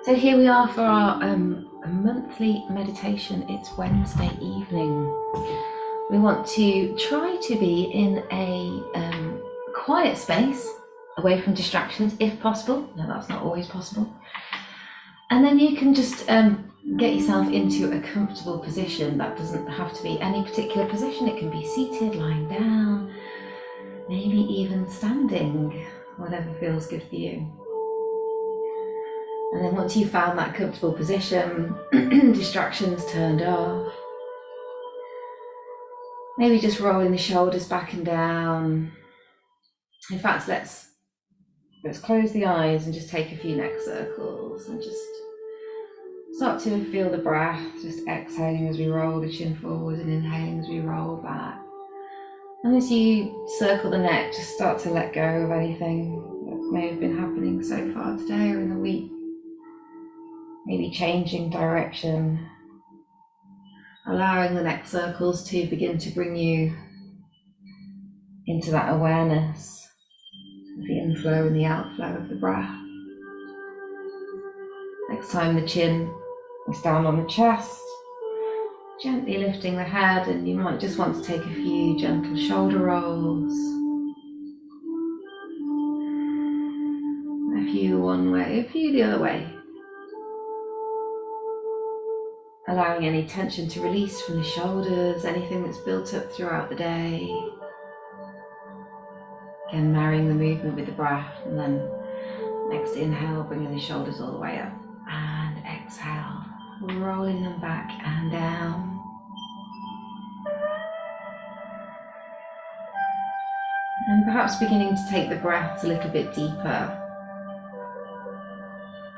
So here we are for our monthly meditation. It's Wednesday evening. We want to try to be in a quiet space, away from distractions if possible. No, that's not always possible. And then you can just get yourself into a comfortable position. That doesn't have to be any particular position. It can be seated, lying down, maybe even standing, whatever feels good for you. And then once you've found that comfortable position, distractions turned off, maybe just rolling the shoulders back and down. In fact, let's close the eyes and just take a few neck circles and just start to feel the breath, just exhaling as we roll the chin forward and inhaling as we roll back. And as you circle the neck, just start to let go of anything that may have been happening so far today or in the week. Maybe changing direction, allowing the neck circles to begin to bring you into that awareness of the inflow and the outflow of the breath. Next time the chin is down on the chest, gently lifting the head, and you might just want to take a few gentle shoulder rolls. A few one way, a few the other way. Allowing any tension to release from the shoulders, anything that's built up throughout the day. Again, marrying the movement with the breath, and then next inhale, bringing the shoulders all the way up, and exhale, rolling them back and down. And perhaps beginning to take the breaths a little bit deeper.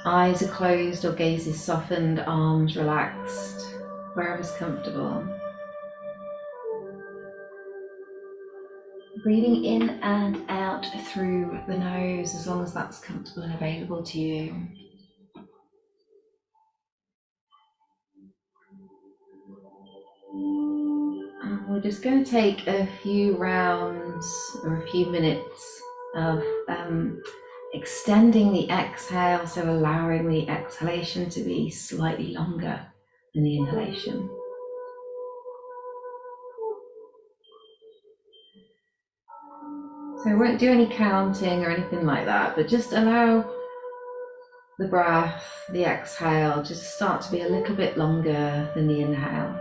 Eyes are closed or gaze is softened, arms relaxed, wherever's comfortable. Breathing in and out through the nose as long as that's comfortable and available to you. And we're just going to take a few rounds or a few minutes of extending the exhale, so allowing the exhalation to be slightly longer than the inhalation. So I won't do any counting or anything like that, but just allow the breath, the exhale, just start to be a little bit longer than the inhale.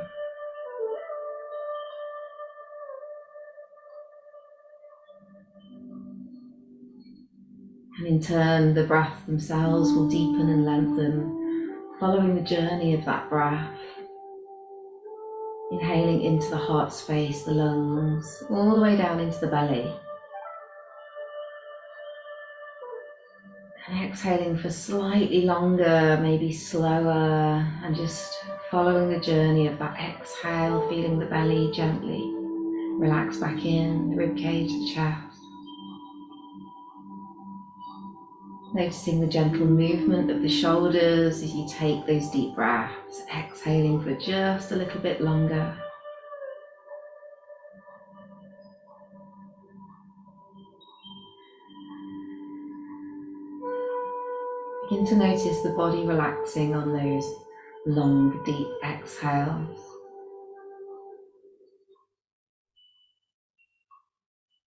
And in turn, the breath themselves will deepen and lengthen, following the journey of that breath. Inhaling into the heart space, the lungs, all the way down into the belly. And exhaling for slightly longer, maybe slower, and just following the journey of that exhale, feeling the belly gently relax back in, the ribcage, the chest. Noticing the gentle movement of the shoulders as you take those deep breaths, exhaling for just a little bit longer. Begin to notice the body relaxing on those long, deep exhales.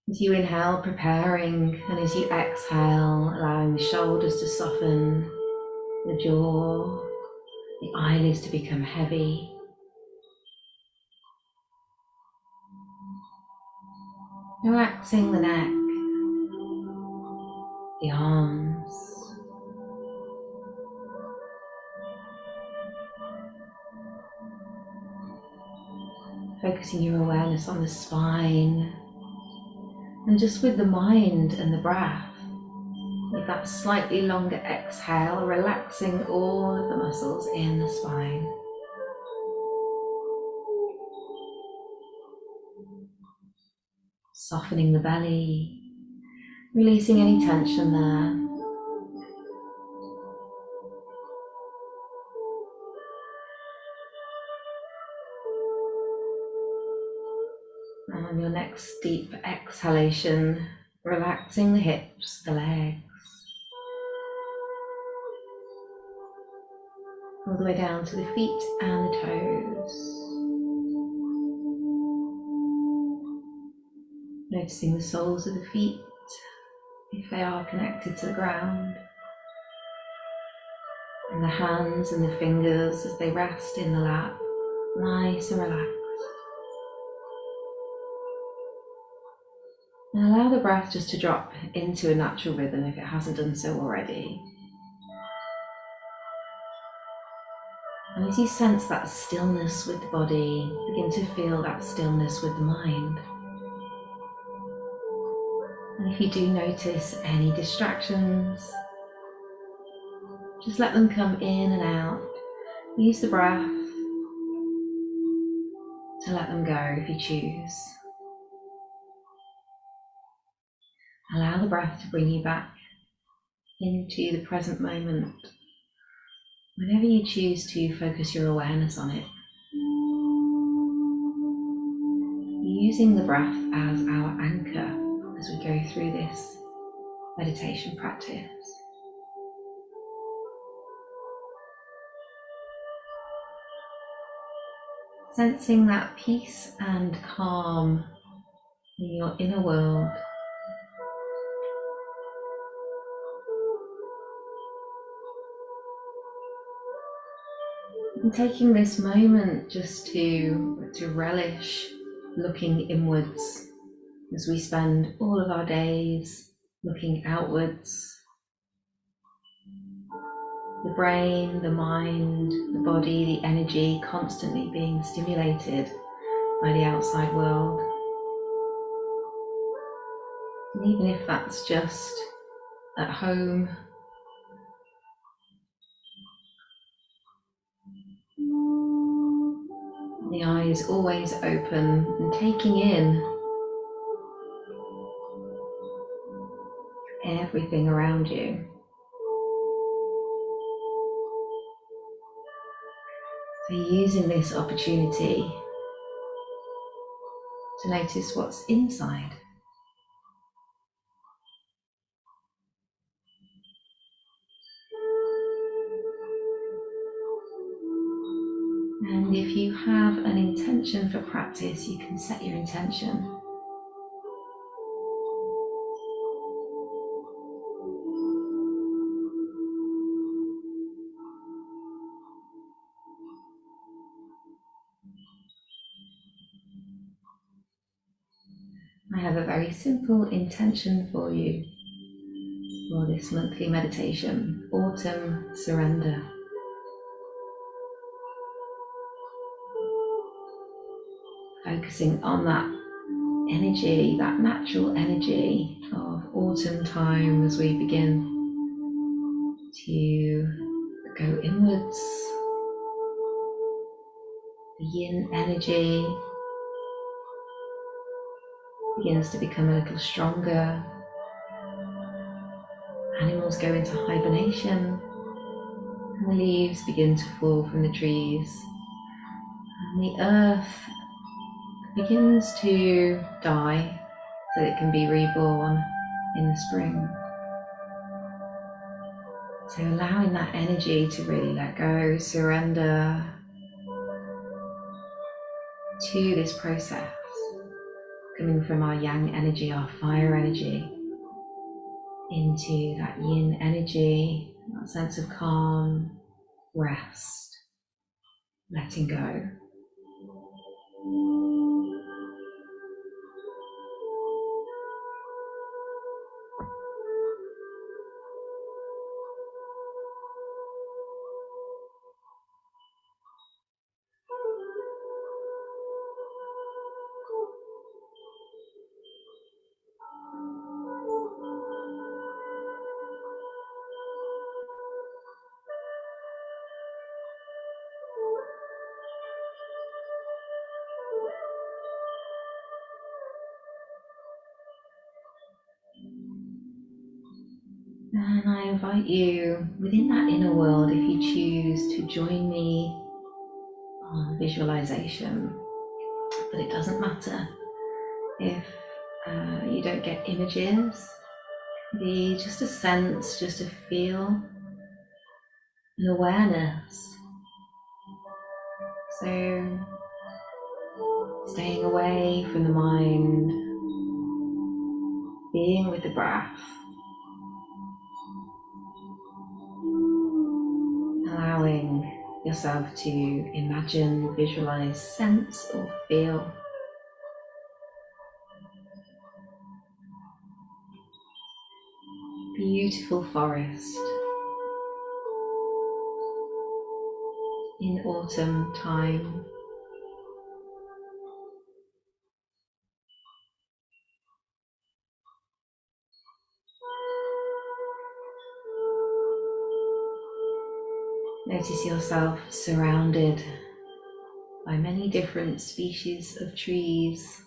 As you inhale, preparing, and as you exhale, allowing the shoulders to soften, the jaw, the eyelids to become heavy. Relaxing the neck, the arms. Focusing your awareness on the spine, and just with the mind and the breath, with that slightly longer exhale, relaxing all of the muscles in the spine. Softening the belly, releasing any tension there. And on your next deep exhalation, relaxing the hips, the legs. all the way down to the feet and the toes. Noticing the soles of the feet, if they are connected to the ground, and the hands and the fingers as they rest in the lap, nice and relaxed. And allow the breath just to drop into a natural rhythm if it hasn't done so already. And as you sense that stillness with the body, begin to feel that stillness with the mind. And if you do notice any distractions, just let them come in and out. Use the breath to let them go if you choose. Allow the breath to bring you back into the present moment whenever you choose to focus your awareness on it. Using the breath as our anchor as we go through this meditation practice. Sensing that peace and calm in your inner world. And taking this moment just to relish looking inwards as we spend all of our days looking outwards. The brain, the mind, the body, the energy constantly being stimulated by the outside world. And even if that's just at home, the eyes always open and taking in everything around you. So using this opportunity to notice what's inside. And if you have an intention for practice, you can set your intention. I have a very simple intention for you for this monthly meditation, Autumn Surrender. Focusing on that energy, that natural energy of autumn time as we begin to go inwards. The yin energy begins to become a little stronger. Animals go into hibernation, and the leaves begin to fall from the trees. And the earth begins to die so that it can be reborn in the spring. So allowing that energy to really let go, surrender to this process, coming from our yang energy, our fire energy, into that yin energy, that sense of calm, rest, letting go. And I invite you within that inner world, if you choose to join me on visualization, but it doesn't matter if you don't get images, be just a sense, just a feel, an awareness So, staying away from the mind, being with the breath, allowing yourself to imagine, visualize, sense, or feel beautiful forest in autumn time. Notice yourself surrounded by many different species of trees,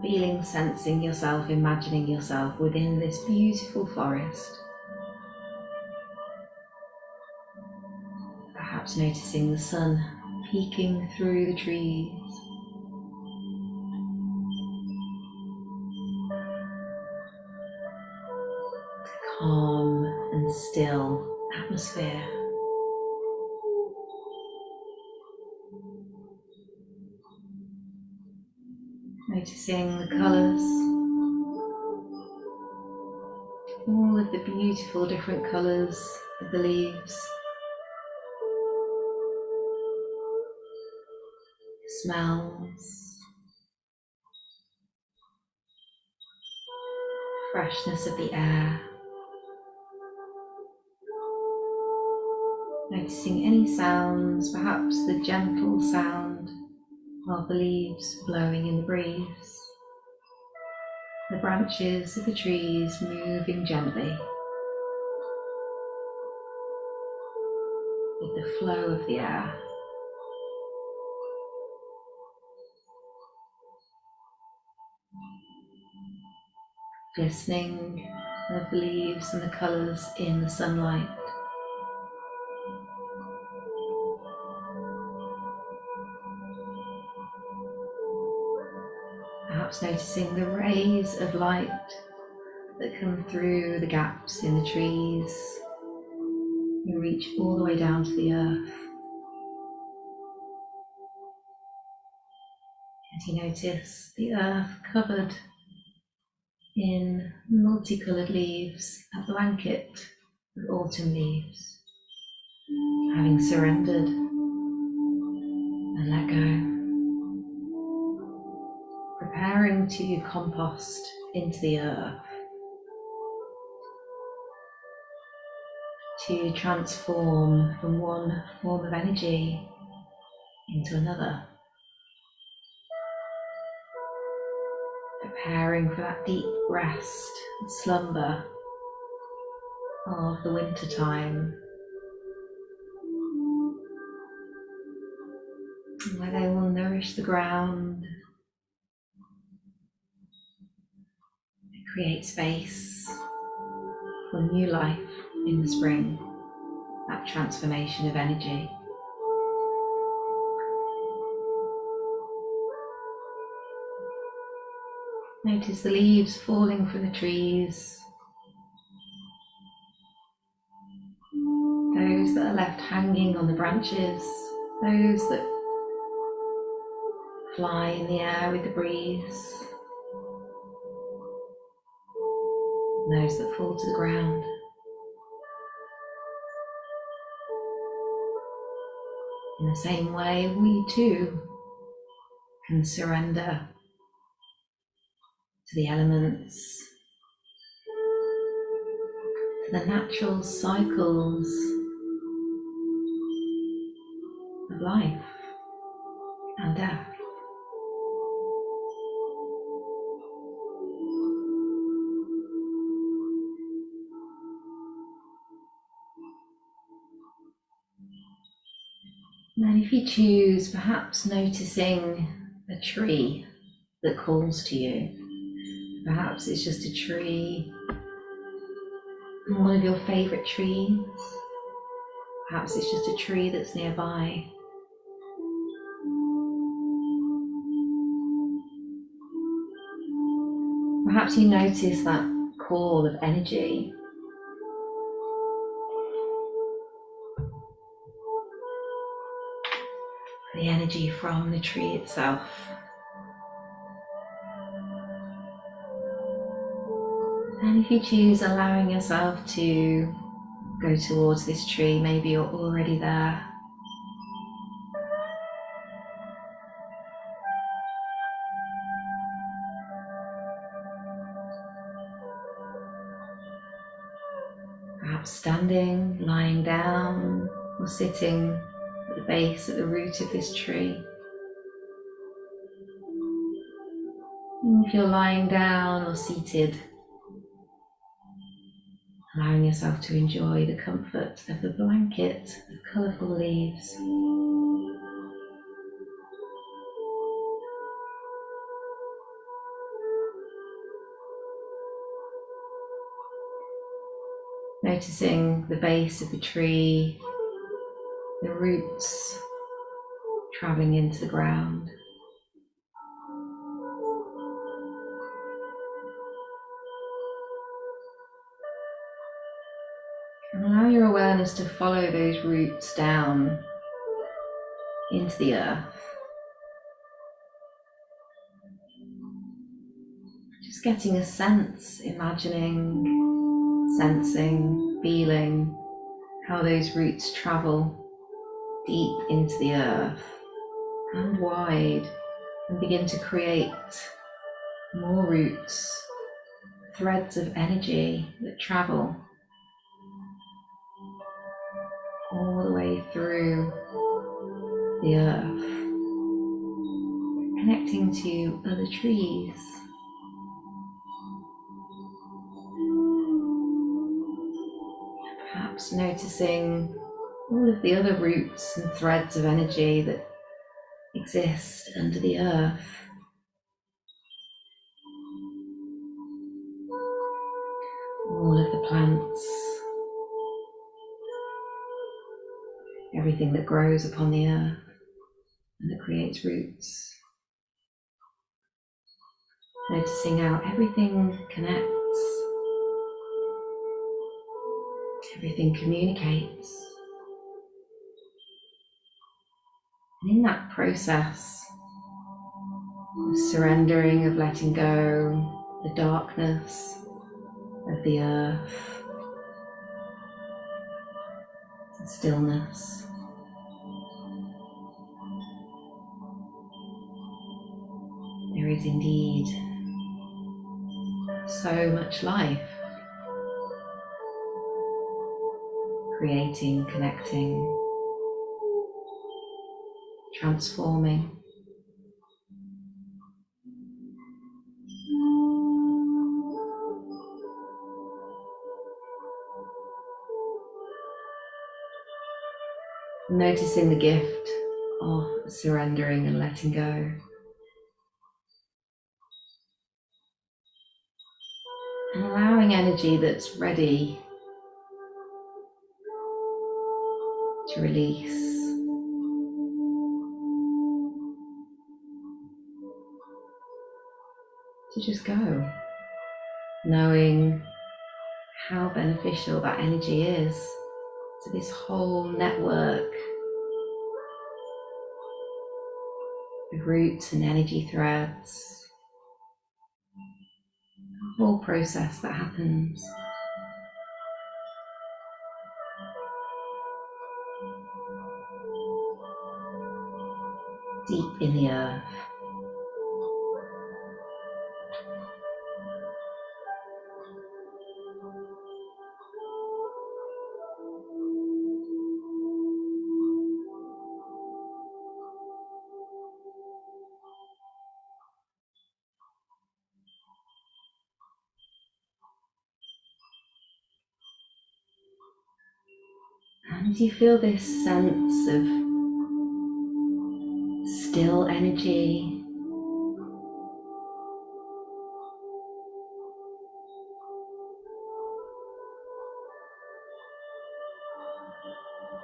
feeling, sensing yourself, imagining yourself within this beautiful forest. Perhaps noticing the sun peeking through the trees. Calm and still atmosphere. Noticing the colours, all of the beautiful different colours of the leaves. Smells, freshness of the air. Noticing any sounds, perhaps the gentle sound of the leaves blowing in the breeze, the branches of the trees moving gently with the flow of the air. Glistening of the leaves and the colours in the sunlight. Perhaps noticing the rays of light that come through the gaps in the trees and reach all the way down to the earth. As you notice the earth covered in multicolored leaves, a blanket of autumn leaves, having surrendered and let go, preparing to compost into the earth, to transform from one form of energy into another, preparing for that deep rest and slumber of the winter time, where they will nourish the ground, create space for new life in the spring, that transformation of energy. Notice the leaves falling from the trees, those that are left hanging on the branches, those that fly in the air with the breeze, and those that fall to the ground. In the same way, we too can surrender to the elements, to the natural cycles of life and death. And then if you choose, perhaps noticing a tree that calls to you. Perhaps it's just a tree, one of your favourite trees. Perhaps it's just a tree that's nearby. Perhaps you notice that call of energy. the energy from the tree itself. And if you choose, allowing yourself to go towards this tree, maybe you're already there. Perhaps standing, lying down, or sitting at the base, at the root of this tree. And if you're lying down or seated, allowing yourself to enjoy the comfort of the blanket of colourful leaves. Noticing the base of the tree, the roots travelling into the ground. And allow your awareness to follow those roots down into the earth. Just getting a sense, imagining, sensing, feeling how those roots travel deep into the earth and wide, and begin to create more roots, threads of energy that travel all the way through the earth, connecting to other trees. Perhaps noticing all of the other roots and threads of energy that exist under the earth. All of the plants, everything that grows upon the earth and that creates roots. Noticing how everything connects, everything communicates. And in that process of surrendering, of letting go, the darkness of the earth, the stillness, there is indeed so much life, creating, connecting, transforming. Noticing the gift of surrendering and letting go. And allowing energy that's ready to release. To just go, knowing how beneficial that energy is to this whole network of roots and energy threads, the whole process that happens. Deep in the earth. And you feel this sense of still energy,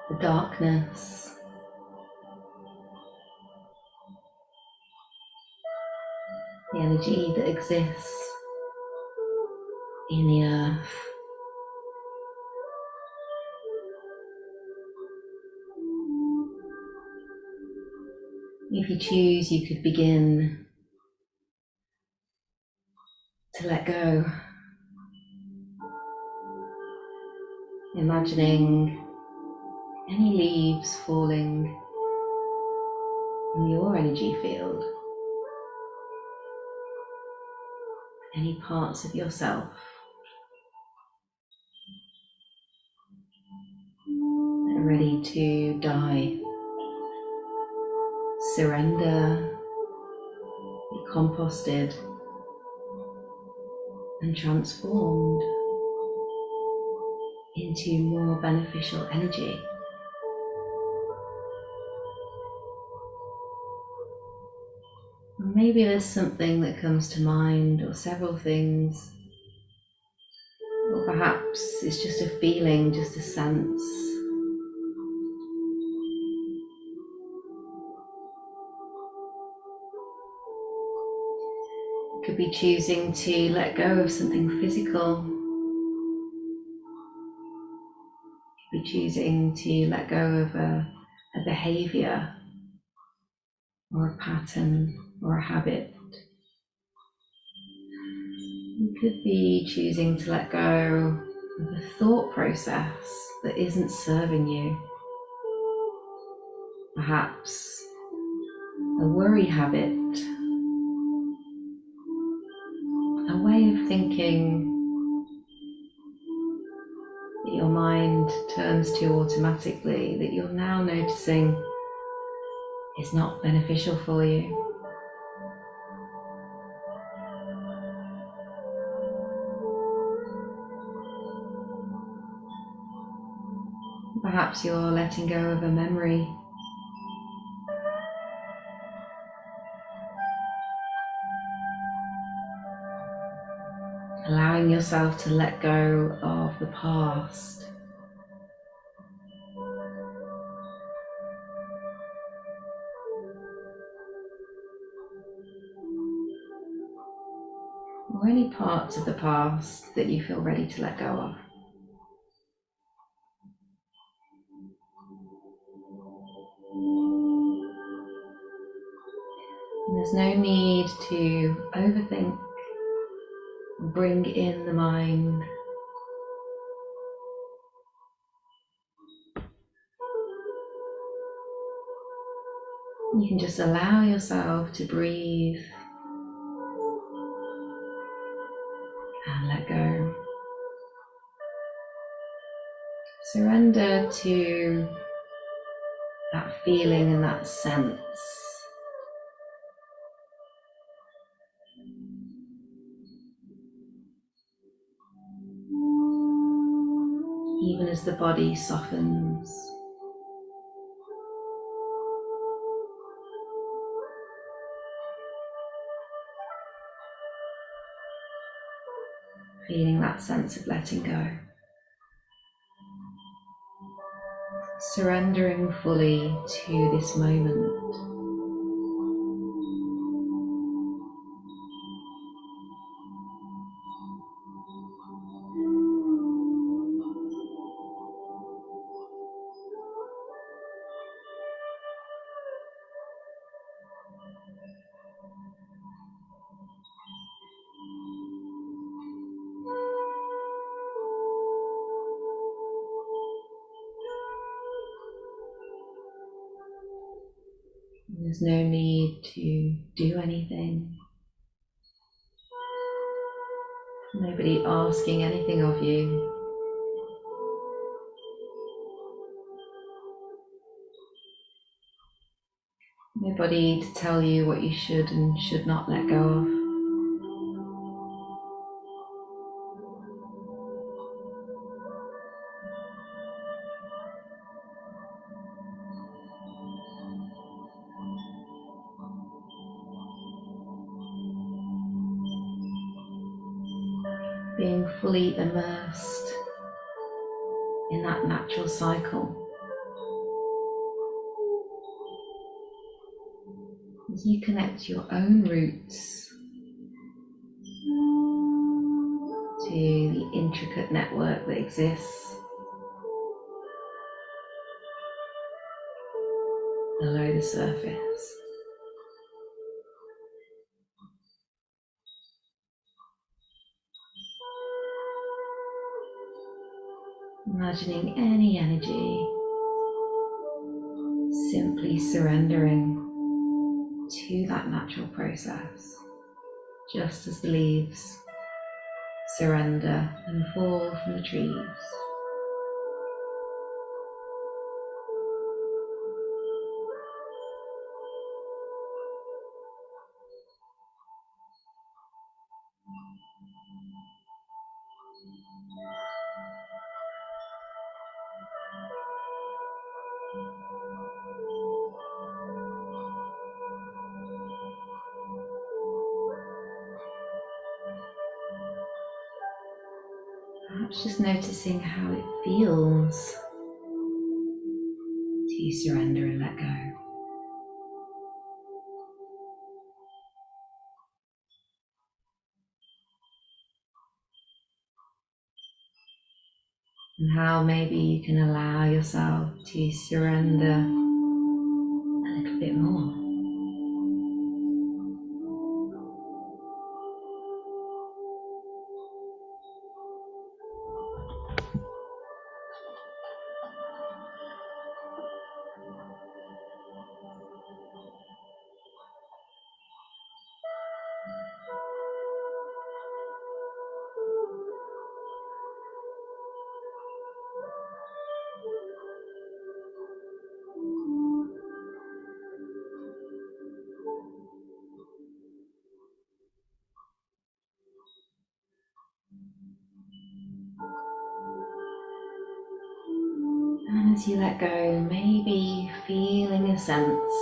the darkness, the energy that exists in the earth. If you choose, you could begin to let go, imagining any leaves falling in your energy field, any parts of yourself that are ready to die, surrender, be composted and transformed into more beneficial energy. Or maybe there's something that comes to mind, or several things, or perhaps it's just a feeling, just a sense. It could be choosing to let go of something physical. It could be choosing to let go of a behavior or a pattern or a habit. You could be choosing to let go of a thought process that isn't serving you. Perhaps a worry habit, a way of thinking that your mind turns to automatically, that you're now noticing is not beneficial for you. Perhaps you're letting go of a memory, allowing yourself to let go of the past. Or any parts of the past that you feel ready to let go of. And there's no need to overthink, bring in the mind. You can just allow yourself to breathe and let go. Surrender to that feeling and that sense. Even as the body softens. Feeling that sense of letting go. Surrendering fully to this moment. There's no need to do anything. Nobody asking anything of you. Nobody to tell you what you should and should not let go of. Being fully immersed in that natural cycle. As you connect your own roots to the intricate network that exists below the surface. Imagining any energy simply surrendering to that natural process, just as the leaves surrender and fall from the trees. Perhaps just noticing how it feels to surrender and let go. And how maybe you can allow yourself to surrender a little bit more. And as you let go, maybe feeling a sense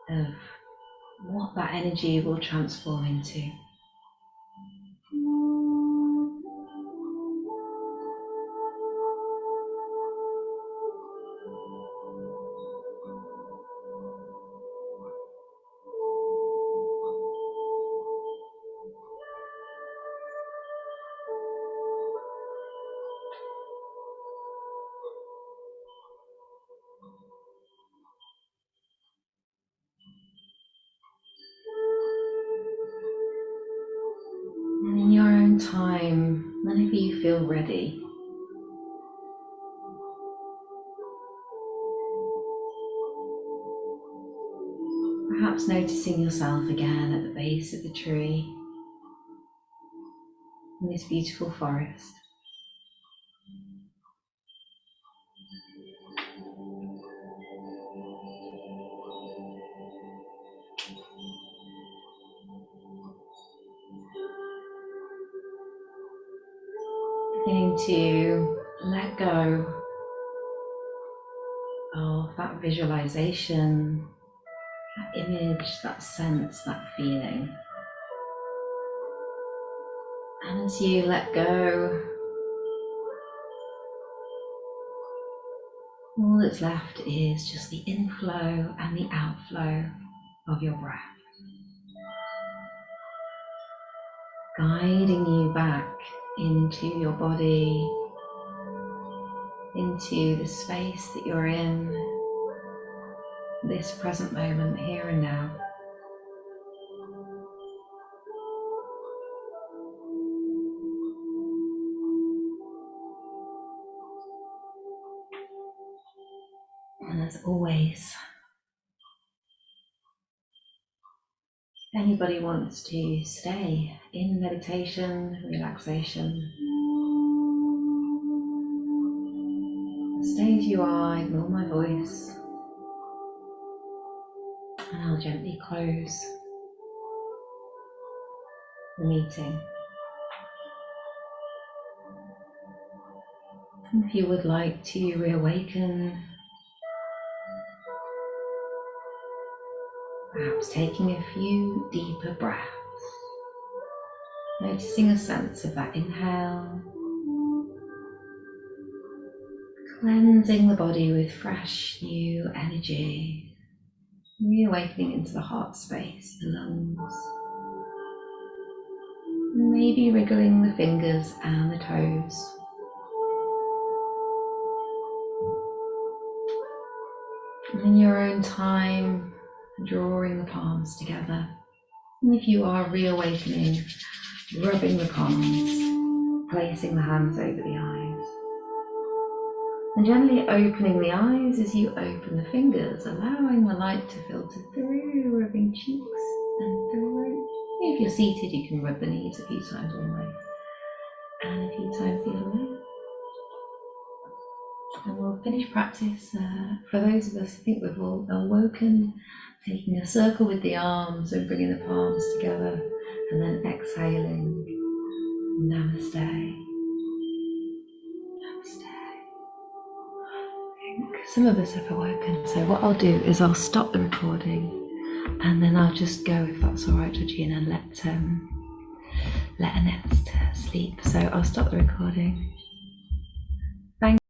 of what that energy will transform into. And in your own time, whenever you feel ready, perhaps noticing yourself again at the base of the tree in this beautiful forest. Beginning to let go of that visualization, that image, that sense, that feeling. And as you let go, all that's left is just the inflow and the outflow of your breath, guiding you back into your body, into the space that you're in, this present moment, here and now. And as always, if anybody wants to stay in meditation, relaxation, stay as you are, ignore my voice, and I'll gently close the meeting. And if you would like to reawaken, perhaps taking a few deeper breaths, noticing a sense of that inhale, cleansing the body with fresh new energy, reawakening into the heart space, the lungs, maybe wriggling the fingers and the toes. And in your own time, drawing the palms together, And if you are reawakening, rubbing the palms, placing the hands over the eyes, and gently opening the eyes as you open the fingers, allowing the light to filter through, rubbing cheeks and throat. If you're seated, you can rub the knees a few times one way and a few times the other way. And we'll finish practice. For those of us who think we've all awoken, taking a circle with the arms and bringing the palms together, and then exhaling. Namaste. Namaste. I think some of us have awoken, so what I'll do is I'll stop the recording and then I'll just go, if that's all right, Georgina, and let Annette sleep. So I'll stop the recording.